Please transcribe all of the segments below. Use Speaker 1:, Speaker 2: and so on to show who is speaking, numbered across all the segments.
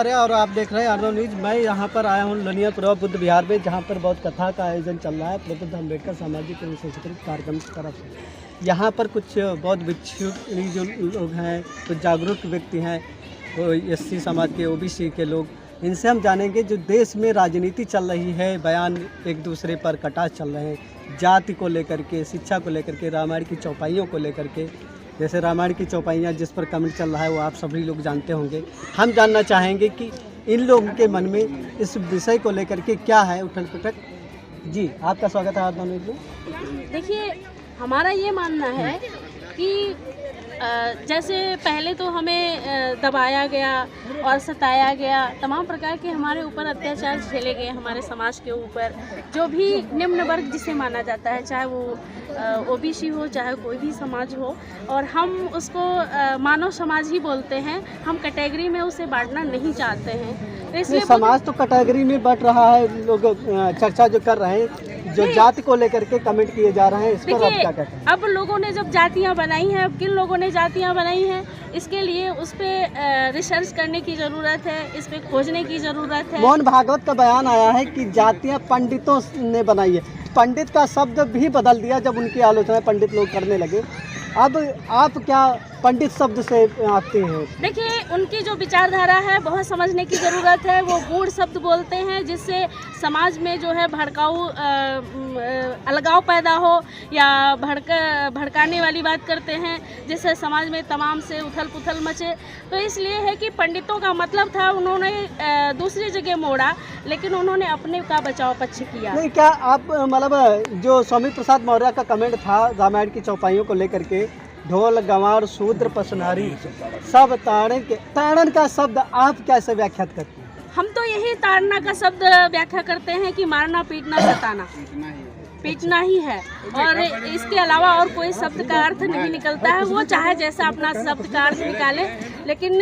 Speaker 1: आर्या और आप देख रहे हैं आर्या न्यूज। मैं यहाँ पर आया हूँ लनियापुरा बुद्ध विहार में, जहाँ पर बहुत कथा का आयोजन चल रहा है प्रबुद्ध अम्बेडकर सामाजिक एवं सांस्कृतिक कार्यक्रम की तरफ से। यहाँ पर कुछ बहुत विक्षुब्ध जो लोग हैं, कुछ जागरूक व्यक्ति हैं, वो एससी समाज के, ओबीसी के लोग, इनसे हम जानेंगे जो देश में राजनीति चल रही है, बयान एक दूसरे पर कटाक्ष चल रहे हैं, जाति को लेकर के, शिक्षा को लेकर के, रामायण की चौपाइयों को लेकर के। जैसे रामायण की चौपाइयाँ जिस पर कमेंट चल रहा है वो आप सभी लोग जानते होंगे। हम जानना चाहेंगे कि इन लोगों के मन में इस विषय को लेकर के क्या है उठक पुठक। जी, आपका स्वागत है आर्या न्यूज में।
Speaker 2: देखिए, हमारा ये मानना है कि जैसे पहले तो हमें दबाया गया और सताया गया, तमाम प्रकार के हमारे ऊपर अत्याचार झेले गए हमारे समाज के ऊपर। जो भी निम्न वर्ग जिसे माना जाता है, चाहे वो ओबीसी हो, चाहे कोई भी समाज हो, और हम उसको मानव समाज ही बोलते हैं। हम कैटेगरी में उसे बांटना नहीं चाहते हैं। तो इसलिए
Speaker 1: समाज तो कैटेगरी में बट रहा है। लोग चर्चा जो कर रहे हैं, जो जाति को लेकर के कमेंट किए जा रहे हैं, इस पर आप क्या कहते हैं?
Speaker 2: अब लोगों ने जब जातियां बनाई हैं, अब किन लोगों ने जातियां बनाई हैं, इसके लिए उस पर रिसर्च करने की ज़रूरत है, इस पर खोजने की ज़रूरत है।
Speaker 1: मोहन भागवत का बयान आया है कि जातियां पंडितों ने बनाई है। पंडित का शब्द भी बदल दिया जब उनकी आलोचना पंडित लोग करने लगे। अब आप क्या पंडित शब्द से आते हैं?
Speaker 2: देखिए, उनकी जो विचारधारा है बहुत समझने की ज़रूरत है। वो गूढ़ शब्द बोलते हैं जिससे समाज में जो है भड़काऊ अलगाव पैदा हो, या भड़काने वाली बात करते हैं जिससे समाज में तमाम से उथल पुथल मचे। तो इसलिए है कि पंडितों का मतलब था, उन्होंने दूसरी जगह मोड़ा, लेकिन उन्होंने अपने का बचाव पक्ष किया।
Speaker 1: नहीं, क्या आप मतलब जो स्वामी प्रसाद मौर्य का कमेंट था रामायण की चौपाइयों को लेकर के, ढोल गंवार शूद्र पसनारी सब ताड़न का शब्द आप कैसे व्याख्यात करते हैं?
Speaker 2: हम तो यही ताड़ना का शब्द व्याख्या करते हैं कि मारना, पीटना, सताना, पीटना ही है, और इसके अलावा और कोई शब्द का अर्थ नहीं निकलता है। वो चाहे जैसा अपना शब्द का अर्थ निकाले, लेकिन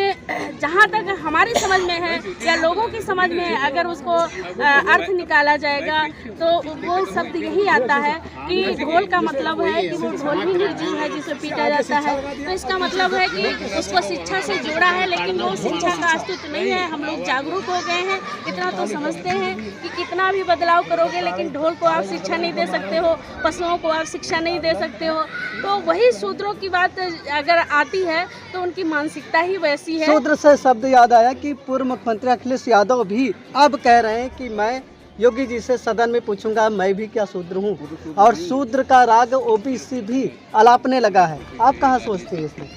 Speaker 2: जहाँ तक हमारी समझ में है या लोगों की समझ में अगर उसको अर्थ निकाला जाएगा तो वो शब्द यही आता है कि ढोल का मतलब है कि वो ढोल भी निर्जीव है जिसे पीटा जाता है। तो इसका मतलब है कि उसको शिक्षा से जोड़ा है, लेकिन वो शिक्षा का अस्तित्व नहीं है। हम लोग जागरूक हो गए हैं, इतना तो समझते हैं कि कितना भी बदलाव करोगे लेकिन ढोल को आप शिक्षा नहीं दे सकते हो, पशुओं को आप शिक्षा नहीं दे सकते हो। तो वही शूद्रों की बात अगर आती है तो उनकी मानसिकता ही वैसी है।
Speaker 1: शूद्र से शब्द याद आया कि पूर्व मुख्यमंत्री अखिलेश यादव भी अब कह रहे हैं कि मैं योगी जी से सदन में पूछूंगा मैं भी क्या शूद्र हूँ, और शूद्र का राग ओबीसी भी अलापने लगा है। आप कहाँ सोचते हैं इसमें?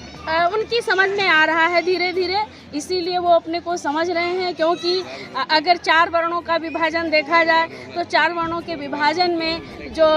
Speaker 2: उनकी समझ में आ रहा है धीरे धीरे, इसीलिए वो अपने को समझ रहे हैं। क्योंकि अगर 4 वर्णों का विभाजन देखा जाए तो 4 वर्णों के विभाजन में जो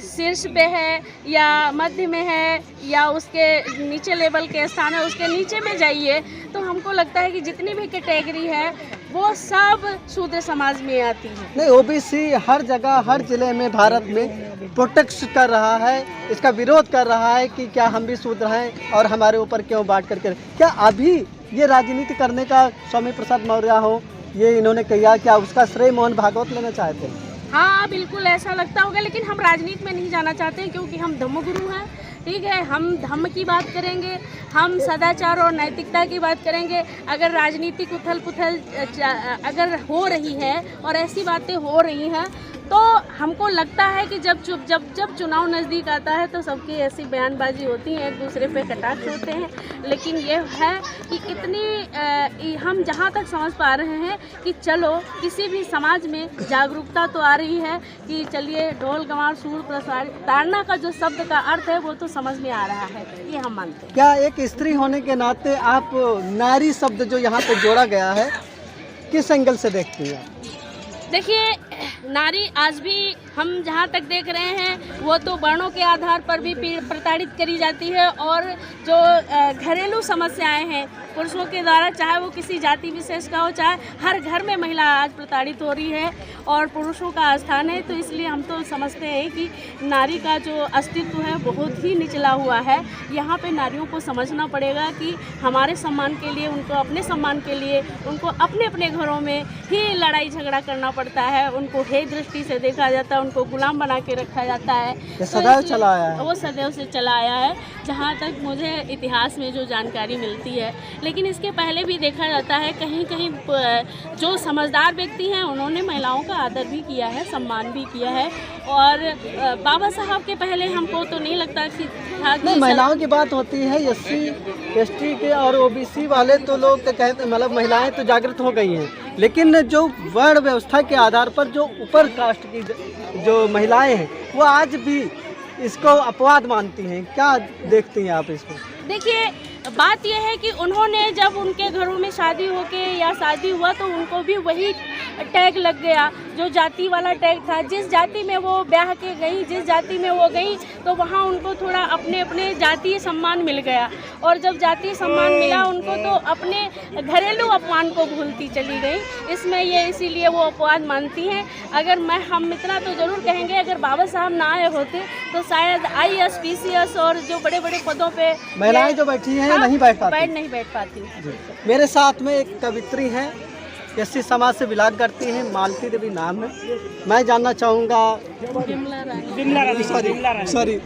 Speaker 2: शीर्ष पे है या मध्य में है या उसके नीचे लेवल के स्थान है, उसके नीचे में जाइए तो हमको लगता है कि जितनी भी कैटेगरी है वो सब शूद्र समाज में आती है।
Speaker 1: नहीं, ओबीसी हर जगह हर जिले में भारत में प्रोटेस्ट कर रहा है, इसका विरोध कर रहा है कि क्या हम भी शूद्र हैं और हमारे ऊपर क्यों बांट करके। क्या अभी ये राजनीति करने का स्वामी प्रसाद मौर्य हो, ये इन्होंने किया, क्या उसका श्रेय मोहन भागवत लेना चाहते हैं?
Speaker 2: हाँ, बिल्कुल ऐसा लगता होगा, लेकिन हम राजनीति में नहीं जाना चाहते क्योंकि हम धर्मगुरु हैं। ठीक है, हम धर्म की बात करेंगे, हम सदाचार और नैतिकता की बात करेंगे। अगर राजनीतिक उथल पुथल अगर हो रही है और ऐसी बातें हो रही हैं तो हमको लगता है कि जब चुनाव नज़दीक आता है तो सबकी ऐसी बयानबाजी होती है, एक दूसरे पे कटाक्ष होते हैं। लेकिन ये है कि इतनी हम जहाँ तक समझ पा रहे हैं कि चलो किसी भी समाज में जागरूकता तो आ रही है कि चलिए ढोल गंवार सूर प्रसार ताड़ना का जो शब्द का अर्थ है वो तो समझ में आ रहा है, ये हम मानते हैं।
Speaker 1: क्या एक स्त्री होने के नाते आप नारी शब्द जो यहाँ पे जोड़ा गया है किस एंगल से देखती हैं?
Speaker 2: देखिए, नारी आज भी हम जहाँ तक देख रहे हैं वो तो वर्णों के आधार पर भी प्रताड़ित करी जाती है, और जो घरेलू समस्याएं हैं पुरुषों के द्वारा, चाहे वो किसी जाति विशेष का हो, चाहे हर घर में महिला आज प्रताड़ित हो रही है और पुरुषों का स्थान है। तो इसलिए हम तो समझते हैं कि नारी का जो अस्तित्व है बहुत ही निचला हुआ है। यहाँ पे नारियों को समझना पड़ेगा कि हमारे सम्मान के लिए, उनको अपने सम्मान के लिए, उनको अपने अपने घरों में ही लड़ाई झगड़ा करना पड़ता है। उनको हे दृष्टि से देखा जाता है, उनको गुलाम बना के रखा जाता है।
Speaker 1: सदैव चला आया है,
Speaker 2: वो सदैव से चला आया है। जहाँ तक मुझे इतिहास में जो जानकारी मिलती है लेकिन इसके पहले भी देखा जाता है कहीं कहीं जो समझदार व्यक्ति हैं उन्होंने महिलाओं का आदर भी किया है, सम्मान भी किया है। और बाबा साहब के पहले हमको तो नहीं लगता कि था कि
Speaker 1: नहीं, महिलाओं की बात होती है, SC ST के और OBC वाले तो लोग तो कहते मतलब महिलाएं तो जागृत हो गई हैं, लेकिन जो वर्ण व्यवस्था के आधार पर जो ऊपर कास्ट की जो महिलाएं हैं वो आज भी इसको अपवाद मानती हैं। क्या देखती हैं आप इसको?
Speaker 2: देखिए, बात यह है कि उन्होंने जब उनके घरों में शादी होके या शादी हुआ तो उनको भी वही टैग लग गया जो जाति वाला टैग था। जिस जाति में वो ब्याह के गई, जिस जाति में वो गई, तो वहाँ उनको थोड़ा अपने अपने जातीय सम्मान मिल गया। और जब जातीय सम्मान मिला उनको तो अपने घरेलू अपमान को भूलती चली गई। इसमें ये इसीलिए वो अपवाद मानती हैं। अगर हम इतना तो ज़रूर कहेंगे, अगर बाबा साहब ना आए होते तो शायद IAS PCS और जो बड़े बड़े पदों पे
Speaker 1: महिलाएं जो बैठी हैं नहीं बैठ पाती। मेरे साथ में एक कवित्री हैं, SC समाज से बिलॉन्ग करती हैं, मालती देवी नाम है। मैं जानना चाहूँगा,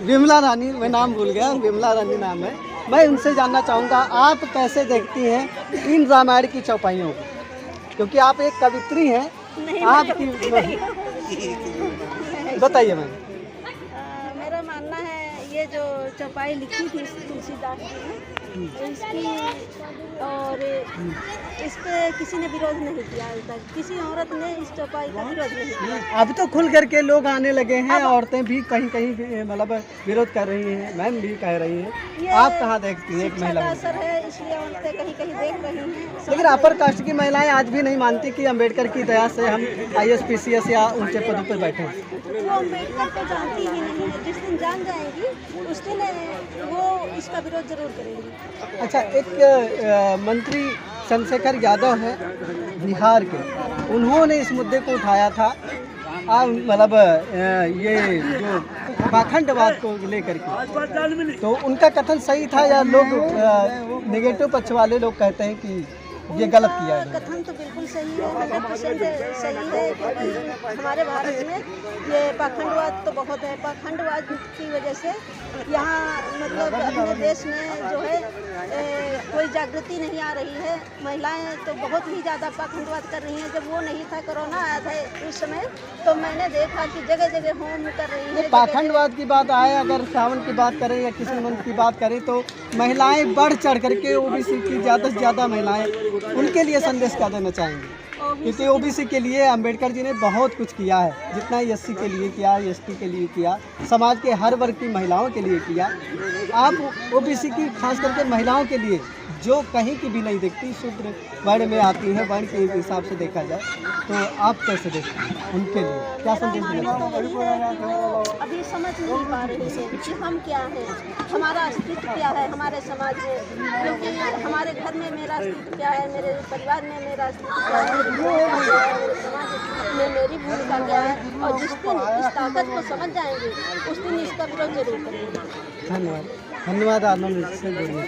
Speaker 1: विमला रानी, मैं नाम भूल गया, विमला रानी नाम है। मैं उनसे जानना चाहूँगा आप कैसे देखती हैं इन रामायण की चौपाइयों को, क्योंकि आप एक कवित्री हैं। आपकी बताइए मैम।
Speaker 3: मेरा मानना है ये जो चौपाई लिखी थी तुलसीदास जी ने, इसकी और इस पे किसी ने विरोध नहीं किया आज तक। किसी औरत ने इस चौपाई का विरोध नहीं किया।
Speaker 1: अब तो खुल करके लोग आने लगे हैं, औरतें भी कहीं कहीं मतलब विरोध कर रही हैं, मैम भी कह रही हैं। आप कहाँ देखती हैं एक महिला?
Speaker 3: असर है, इसलिए औरतें कहीं कहीं देख रही हैं।
Speaker 1: लेकिन अपर कास्ट की महिलाएं आज भी नहीं मानती कि अम्बेडकर की दया से हम IAS PCS या ऊंचे पदों पर बैठे हैं।
Speaker 3: वो अम्बेडकर को जानती ही नहीं है। जिस दिन जान जाएंगी उस दिन वो इसका विरोध जरूर करेंगी।
Speaker 1: अच्छा, एक मंत्री चंद्रशेखर यादव है बिहार के, उन्होंने इस मुद्दे को उठाया था, मतलब ये जो पाखंडवाद को लेकर के, तो उनका कथन सही था या लोग नेगेटिव पक्ष वाले लोग कहते हैं कि ये गलत किया है?
Speaker 3: कथन तो बिल्कुल सही है, 100% सही है, क्योंकि हमारे भारत में ये पाखंडवाद तो बहुत है। पाखंडवाद की वजह से यहाँ मतलब अपने देश में जो है कोई जागृति नहीं आ रही है। महिलाएं तो बहुत ही ज़्यादा पाखंडवाद कर रही हैं। जब वो नहीं था, कोरोना आया था उस समय, तो मैंने देखा कि जगह जगह होम कर रही है।
Speaker 1: पाखंडवाद की बात आए, अगर सावन की बात करें या किसी मंत्र की बात करें, तो महिलाएं बढ़ चढ़ करके OBC की ज़्यादा से ज़्यादा महिलाएं, उनके लिए संदेश क्या देना चाहेंगे? क्योंकि OBC के लिए अम्बेडकर जी ने बहुत कुछ किया है, जितना SC के लिए किया, ST के लिए किया, समाज के हर वर्ग की महिलाओं के लिए किया। आप OBC की खास करके महिलाओं के लिए जो कहीं की भी नहीं दिखती, शूद्र वर्ण में आती है, वर्ण के हिसाब से देखा जाए, तो आप कैसे देखते हैं उनके लिए क्या संदेश देना
Speaker 3: चाहेंगे? अभी समझ नहीं पा रही है कि हम क्या हैं, हमारा अस्तित्व क्या है हमारे समाज में, क्योंकि हमारे घर में मेरा अस्तित्व क्या है, मेरे परिवार में मेरा अस्तित्व क्या है, मेरे समाज में मेरी भूमिका क्या है। और जिस दिन इस ताकत को समझ जाएंगे उस दिन इसका विरोध जरूर करेंगे।
Speaker 1: धन्यवाद। धन्यवाद आनंद से जुड़िए।